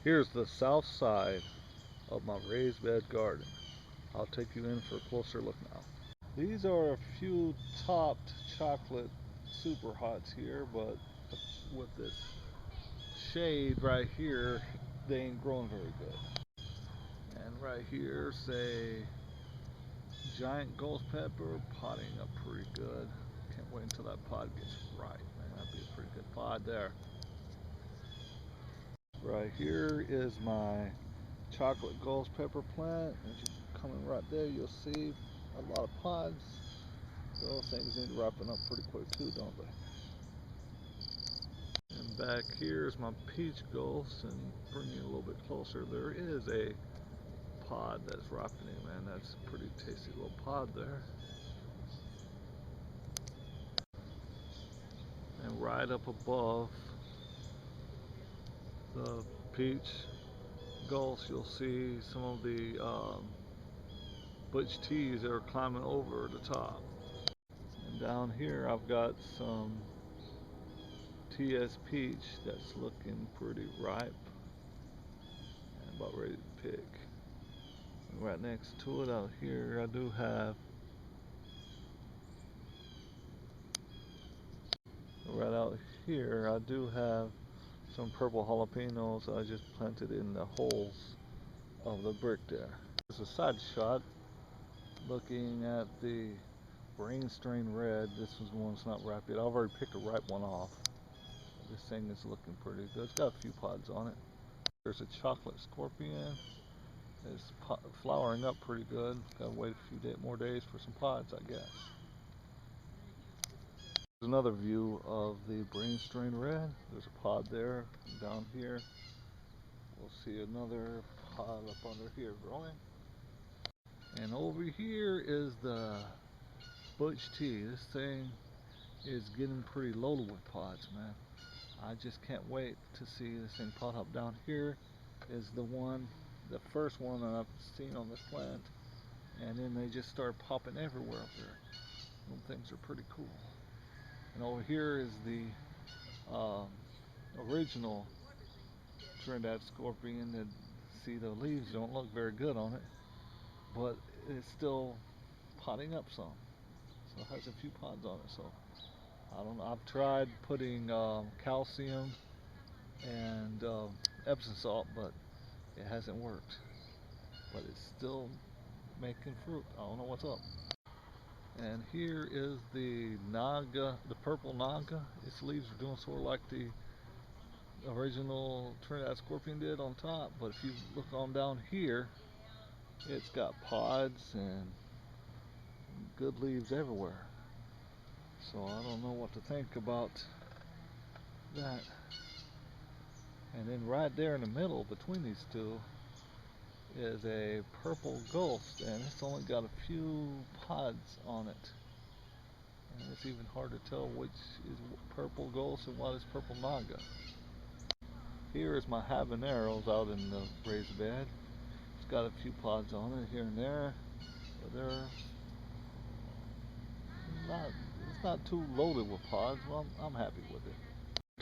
Here's the south side of my raised bed garden. I'll take you in for a closer look now. These are a few topped chocolate super hots here, but with this shade right here, they ain't growing very good. And right here, say giant ghost pepper, potting up pretty good. Can't wait until that pod gets right, man. That'd be a pretty good pod there. Right here is my chocolate ghost pepper plant. As you come in right there, you'll see a lot of pods. Those things need wrapping up pretty quick too, don't they? And back here is my peach ghost, and bring you a little bit closer. There is a pod that's ripening, man. That's a pretty tasty little pod there. And right up above the peach ghost, you'll see some of the butch teas that are climbing over the top. And down here, I've got some TS peach that's looking pretty ripe and about ready to pick. And right next to it out here, I do have right out here, I do have some purple jalapenos I just planted in the holes of the brick there. There's a side shot looking at the brain strain red. This is one that's not ripe yet. I've already picked a ripe one off. This thing is looking pretty good. It's got a few pods on it. There's a chocolate scorpion. It's flowering up pretty good. Gotta wait a few more days for some pods, I guess. There's another view of the brain strain red. There's a pod there. Down here, we'll see another pod up under here growing. And over here is the butch tea. This thing is getting pretty loaded with pods, man. I just can't wait to see this thing pot up. Down here is the first one that I've seen on this plant, and then they just start popping everywhere up there. Those things are pretty cool. And over here is the original Trinidad scorpion. That see the leaves don't look very good on it, but it's still potting up some. So it has a few pods on it. So I don't know. I've tried putting calcium and Epsom salt, but it hasn't worked. But it's still making fruit. I don't know what's up. And here is the naga, the purple naga. Its leaves are doing sort of like the original Trinidad scorpion did on top. But if you look on down here, it's got pods and good leaves everywhere. So I don't know what to think about that. And then right there in the middle between these two is a purple ghost, and it's only got a few pods on it. And it's even hard to tell which is purple ghost and what is purple naga. Here is my habaneros out in the raised bed. It's got a few pods on it here and there, but it's not too loaded with pods. Well, I'm happy with it.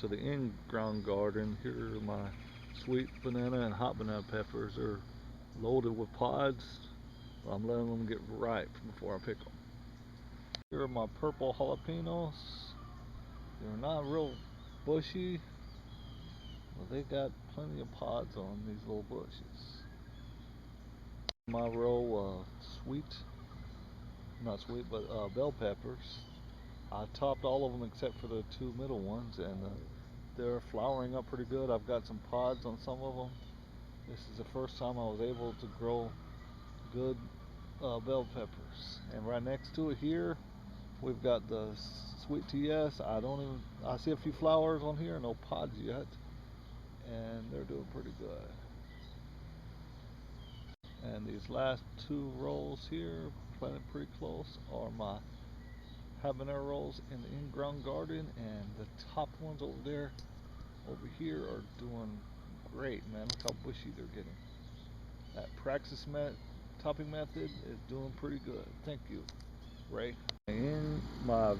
To the in-ground garden, here are my sweet banana and hot banana peppers. They're loaded with pods. I'm letting them get ripe before I pick them. Here are my purple jalapenos. They're not real bushy, but they got plenty of pods on these little bushes. My row not sweet, but bell peppers. I topped all of them except for the two middle ones, and they're flowering up pretty good. I've got some pods on some of them. This is the first time I was able to grow good bell peppers. And right next to it here, we've got the sweet TS. I see a few flowers on here, no pods yet, and they're doing pretty good. And these last two rows here, planted pretty close, are my habanero rolls in the in-ground garden, and the top ones over here are doing great, man. Look how bushy they're getting. That Praxis topping method is doing pretty good. Thank you, Ray. In my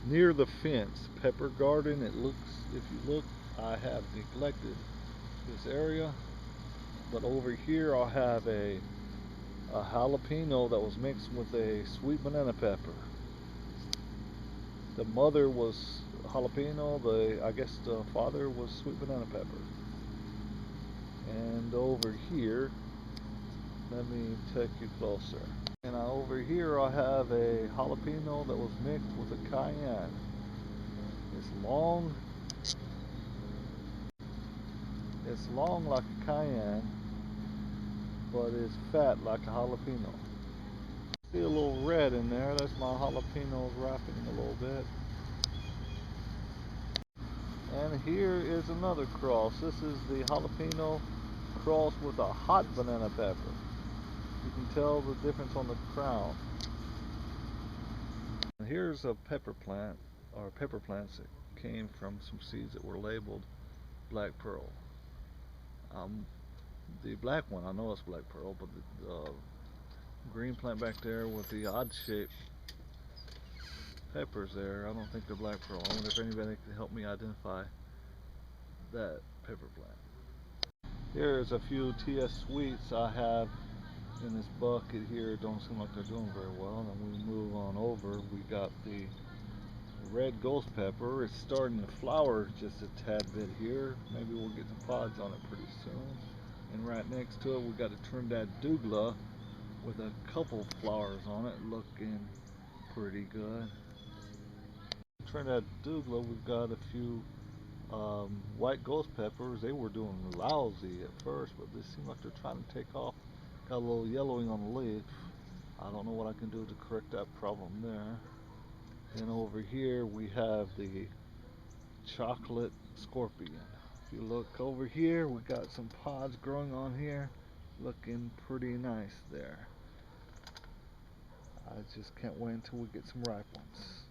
near the fence pepper garden, it looks, if you look, I have neglected this area. But over here I'll have a jalapeno that was mixed with a sweet banana pepper. The mother was jalapeno, I guess the father was sweet banana pepper. And over here, let me take you closer. And over here I have a jalapeno that was mixed with a cayenne. It's long like a cayenne, but it's fat like a jalapeno. See a little red in there, that's my jalapenos ripening a little bit. And here is another cross. This is the jalapeno crossed with a hot banana pepper. You can tell the difference on the crown. And here's a pepper plant, or pepper plants that came from some seeds that were labeled Black Pearl. The black one, I know it's Black Pearl, but the green plant back there with the odd shaped peppers there, I don't think they're Black Pearl. I wonder if anybody could help me identify that pepper plant. Here's a few TS Sweets I have in this bucket here. Don't seem like they're doing very well. And we move on over. We got the red ghost pepper. It's starting to flower just a tad bit here. Maybe we'll get some pods on it pretty soon. And right next to it we got a Trinidad Douglas with a couple flowers on it, looking pretty good. Trinidad Douglas, we've got a few white ghost peppers. They were doing lousy at first, but they seem like they're trying to take off. Got a little yellowing on the leaf. I don't know what I can do to correct that problem there. And over here we have the chocolate scorpion. If you look over here, we got some pods growing on here, looking pretty nice there. I just can't wait until we get some ripe ones.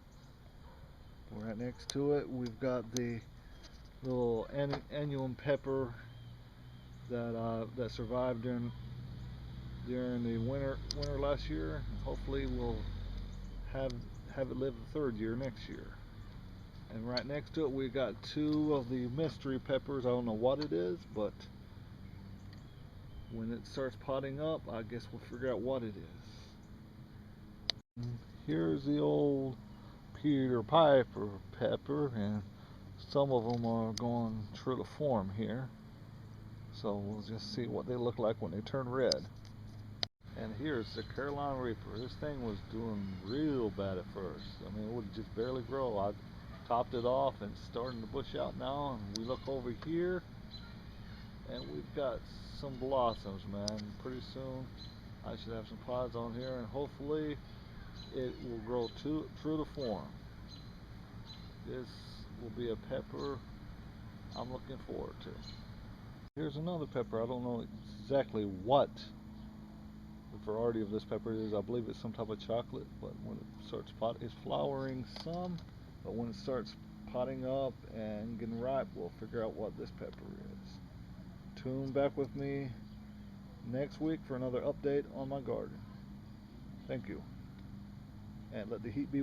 Right next to it, we've got the little annuum pepper that survived during the winter last year. And hopefully, we'll have it live the third year next year. And right next to it, we got two of the mystery peppers. I don't know what it is, but when it starts potting up, I guess we'll figure out what it is. Here's the old Peter Piper pepper, and some of them are going true to form here. So we'll just see what they look like when they turn red. And here's the Carolina Reaper. This thing was doing real bad at first. I mean, it would just barely grow. I topped it off and it's starting to bush out now. And we look over here and we've got some blossoms, man. Pretty soon I should have some pods on here and hopefully it will grow true to form. This will be a pepper I'm looking forward to. Here's another pepper. I don't know exactly what the variety of this pepper is. I believe it's some type of chocolate, but when it starts it's flowering some, but when it starts potting up and getting ripe, we'll figure out what this pepper is. Tune back with me next week for another update on my garden. Thank you, and let the heat be